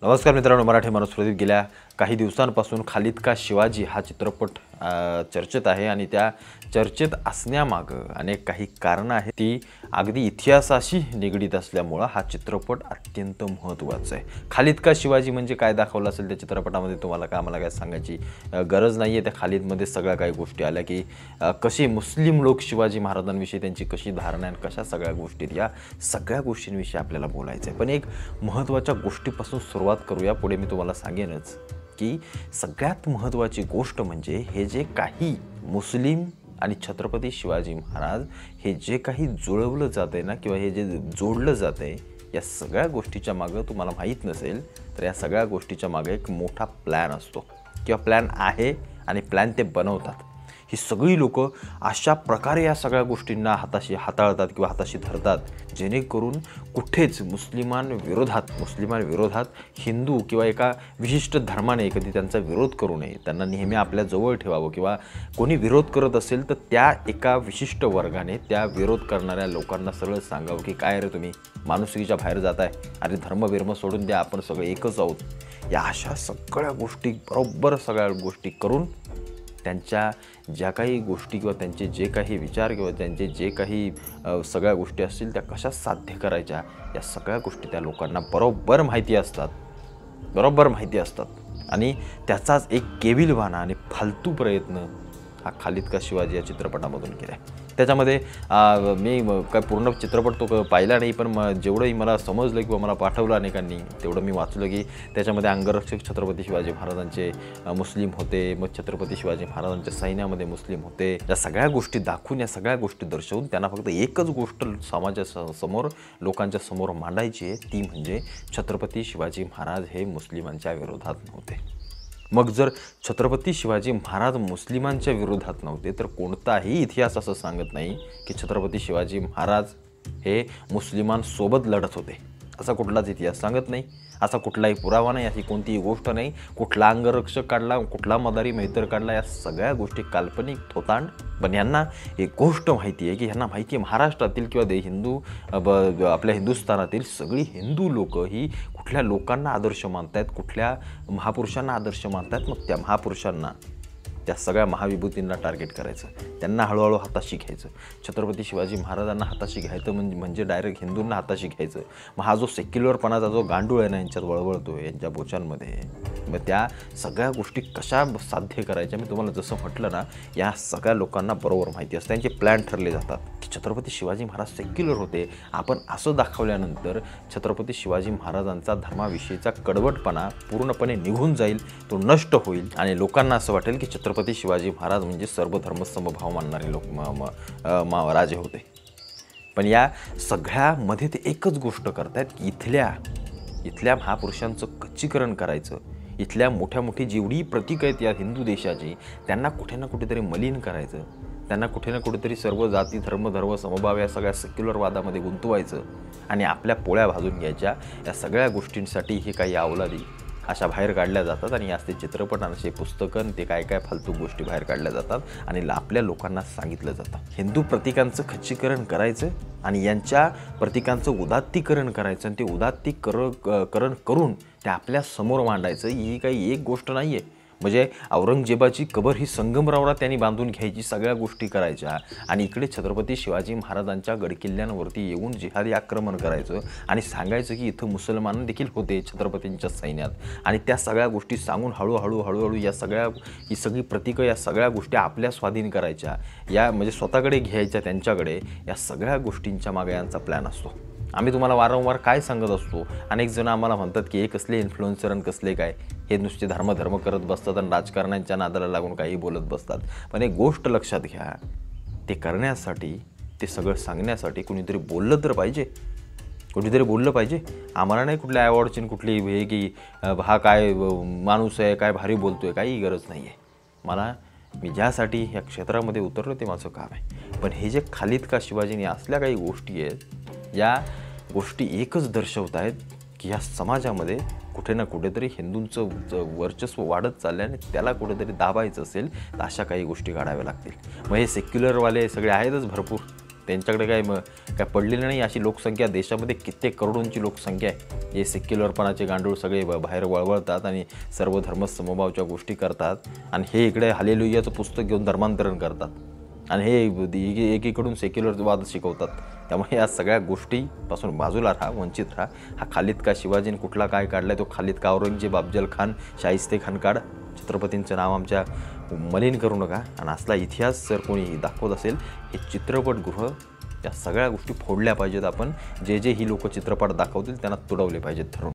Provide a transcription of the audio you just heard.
नमस्कार मित्रांनो, मराठी माणूस प्रदीप गेल्या काही दिवसांपासून खालिद का शिवाजी हा चित्रपट चर्चेत आहे आणि त्या चर्चेत असण्यामागं अनेक काही कारणं आहेत। ती अगदी इतिहासाशी निगडीत असल्यामुळे हा चित्रपट अत्यंत महत्त्वाचा आहे। खालिद का शिवाजी म्हणजे काय दाखवलं असेल त्या चित्रपटामध्ये तुम्हाला काय मला काय सांगायची गरज नाही आहे। त्या खालिदमध्ये सगळ्या काही गोष्टी आल्या की कसे मुस्लिम लोक शिवाजी महाराजांविषयी त्यांची कशी धारणा आहे, कशा सगळ्या गोष्टी, या सगळ्या गोष्टींविषयी आपल्याला बोलायचं आहे। पण एक महत्त्वाच्या गोष्टीपासून सुरुवात करूया, पुढे मी तुम्हाला सांगेनच की सगळ्यात महत्त्वाची गोष्ट म्हणजे हे जे काही मुस्लिम आणि छत्रपती शिवाजी महाराज हे जे काही जुळवलं जातंय ना, किंवा हे जे जोडलं जातंय, या सगळ्या गोष्टीच्या मागं तुम्हाला माहीत नसेल तर या सगळ्या गोष्टीच्या मागे एक मोठा प्लॅन असतो किंवा प्लॅन आहे आणि प्लॅन ते बनवतात। ही सगळी लोक अशा प्रकारे या सगळ्या गोष्टींना हाताळतात किंवा हाताशी धरतात जेणेकरून कुठेच मुस्लिमांविरोधात हिंदू किंवा एका विशिष्ट धर्माने कधी त्यांचा विरोध करू नये, त्यांना नेहमी आपल्या जवळ ठेवावं, किंवा कोणी विरोध करत असेल तर त्या एका विशिष्ट वर्गाने त्या विरोध करणाऱ्या लोकांना सरळ सांगावं की काय रे तुम्ही माणुसकीच्या बाहेर जाताय, अरे धर्म सोडून द्या, आपण सगळे एकच आहोत। या अशा सगळ्या गोष्टी बरोबर सगळ्या गोष्टी करून त्यांच्या ज्या काही गोष्टी किंवा त्यांचे जे काही विचार किंवा त्यांचे जे काही सगळ्या गोष्टी असतील त्या कशा साध्य करायच्या, या सगळ्या गोष्टी त्या लोकांना बरोबर माहिती असतात आणि त्याचाच एक केविलवाणा आणि फालतू प्रयत्न हा खालिद का शिवाजी या चित्रपटामधून केला आहे। त्याच्यामध्ये मी काय पूर्ण चित्रपट तो पाहिला नाही, पण जेवढंही मला समजलं किंवा मला पाठवलं अनेकांनी तेवढं मी वाचलं की त्याच्यामध्ये अंगरक्षक छत्रपती शिवाजी महाराजांचे मुस्लिम होते, मग छत्रपती शिवाजी महाराजांच्या सैन्यामध्ये मुस्लिम होते। या सगळ्या गोष्टी दाखवून, या सगळ्या गोष्टी दर्शवून त्यांना फक्त एकच गोष्ट समाजासमोर लोकांच्या समोर मांडायची आहे, ती म्हणजे छत्रपती शिवाजी महाराज हे मुस्लिमांच्या विरोधात नव्हते। मग जर छत्रपती शिवाजी महाराज मुस्लिमांच्या विरोधात नव्हते तर कोणताही इतिहास असं सांगत नाही की छत्रपती शिवाजी महाराज हे मुस्लिमांसोबत लढत होते, असा कुठलाच इतिहास सांगत नाही, असा कुठलाही पुरावा नाही, अशी कोणतीही गोष्ट नाही। कुठला अंगरक्षक काढला, कुठला मदारी मैत्र काढला, या सगळ्या गोष्टी काल्पनिक थोतांड। पण यांना एक गोष्ट माहिती आहे की ह्यांना माहिती आहे महाराष्ट्रातील किंवा आपल्या हिंदुस्थानातील सगळी हिंदू लोक ही कुठल्या लोकांना आदर्श मानतायत, कुठल्या महापुरुषांना आदर्श मानतायत। मग त्या महापुरुषांना, त्या सगळ्या महाविभूतींना टार्गेट करायचं, त्यांना हळूहळू हाताशी घ्यायचं। छत्रपती शिवाजी महाराजांना हाताशी घ्यायचं म्हणजे डायरेक्ट हिंदूंना हाताशी घ्यायचं। मग हा जो सेक्युलरपणाचा जो गांडूळ आहे ना यांच्यात वळवळतो यांच्या बोचांमध्ये, मग त्या सगळ्या गोष्टी कशा साध्य करायच्या, मी तुम्हाला जसं म्हटलं ना, या सगळ्या लोकांना बरोबर माहिती असतं, त्यांचे प्लॅन ठरले जातात की छत्रपती शिवाजी महाराज सेक्युलर होते। आपण असं दाखवल्यानंतर छत्रपती शिवाजी महाराजांचा धर्माविषयीचा कडवटपणा पूर्णपणे निघून जाईल, तो नष्ट होईल आणि लोकांना असं वाटेल की छत्रपती शिवाजी महाराज म्हणजे सर्व धर्म समभाव मानणारे राजे होते। पण या सगळ्यामध्ये ते एकच गोष्ट करतायत की इथल्या महापुरुषांचं कच्चीकरण करायचं, इथल्या मोठी जेवढी प्रतीक आहेत या हिंदू देशाची त्यांना कुठे ना कुठेतरी मलिन करायचं, त्यांना कुठे ना कुठेतरी सर्व जाती धर्म समभाव या सगळ्या सेक्युलरवादामध्ये गुंतवायचं आणि आपल्या पोळ्या भाजून घ्यायच्या। या सगळ्या गोष्टींसाठी हे काही अवलादी अशा बाहेर काढल्या जातात आणि असे चित्रपट आणि असे पुस्तकं ते काय फालतू गोष्टी बाहेर काढल्या जातात आणि आपल्या लोकांना सांगितलं जातं हिंदू प्रतीकांचं खच्चीकरण करायचं आणि यांच्या प्रतीकांचं उदात्तीकरण करायचं आणि ते उदात्तीकरण करून ते आपल्या समोर मांडायचं। ही काही एक गोष्ट नाही आहे, म्हणजे औरंगजेबाची कबर ही संगमरावला त्यांनी बांधून घ्यायची, सगळ्या गोष्टी करायच्या आणि इकडे छत्रपती शिवाजी महाराजांच्या गडकिल्ल्यांवरती येऊन जिहादी आक्रमण करायचं आणि सांगायचं की इथं मुसलमान देखील होते छत्रपतींच्या सैन्यात, आणि त्या सगळ्या गोष्टी सांगून हळूहळू ही सगळी प्रतीकं, या सगळ्या गोष्टी आपल्या स्वाधीन करायच्या, या म्हणजे स्वतःकडे घ्यायच्या त्यांच्याकडे। या सगळ्या गोष्टींच्या मागे यांचा प्लॅन असतो। आम्ही तुम्हाला वारंवार काय सांगत असतो, अनेक जण आम्हाला म्हणतात की हे कसले इन्फ्लुएन्सर आणि कसले काय, हे नुसते धर्म करत बसतात आणि राजकारण्यांच्या नादाला लागून काही बोलत बसतात। पण एक गोष्ट लक्षात घ्या, ते करण्यासाठी, ते सगळं सांगण्यासाठी कुणीतरी बोललं तर पाहिजे, कुणीतरी बोललं पाहिजे। आम्हाला नाही कुठल्या अवॉर्डची कुठली हे की हा काय माणूस आहे, काय भारी बोलतोय, काही गरज नाही आहे। मी ज्यासाठी ह्या क्षेत्रामध्ये उतरलो ते माझं काम आहे। पण हे जे खालिद का शिवाजीने असल्या काही गोष्टी आहेत, या गोष्टी एकच दर्शवत आहेत की ह्या समाजामध्ये कुठे ना कुठेतरी हिंदूंचं वर्चस्व वाढत चाललं आहे आणि त्याला कुठेतरी दाबायचं असेल तर अशा काही गोष्टी काढाव्या लागतील। मग हे सेक्युलरवाले सगळे आहेतच भरपूर, त्यांच्याकडे काय पडलेली नाही अशी लोकसंख्या देशामध्ये कित्येक करोडोंची लोकसंख्या आहे. हे सेक्युलरपणाचे गांडूळ सगळे बाहेर वळवळतात आणि सर्व धर्मसमभावाच्या गोष्टी करतात आणि हे इकडे हालेलुयाचं पुस्तक घेऊन धर्मांतरण करतात आणि हे एकीकडून सेक्युलरवाद शिकवतात. त्यामुळे या सगळ्या गोष्टीपासून बाजूला राहा, वंचित राहा. हा खालिद का शिवाजीने कुठला काय काढलाय, तो खालिद का औरंगजेब, अफजल खान, शाहिस्ते खान काढ. छत्रपतींचं नाव आमच्या मलिन करू नका. आणि असला इतिहास जर कोणी दाखवत असेल, हे चित्रपटगृह या सगळ्या गोष्टी फोडल्या पाहिजेत. आपण जे ही लोक चित्रपट दाखवतील त्यांना तुडवले पाहिजेत धरून.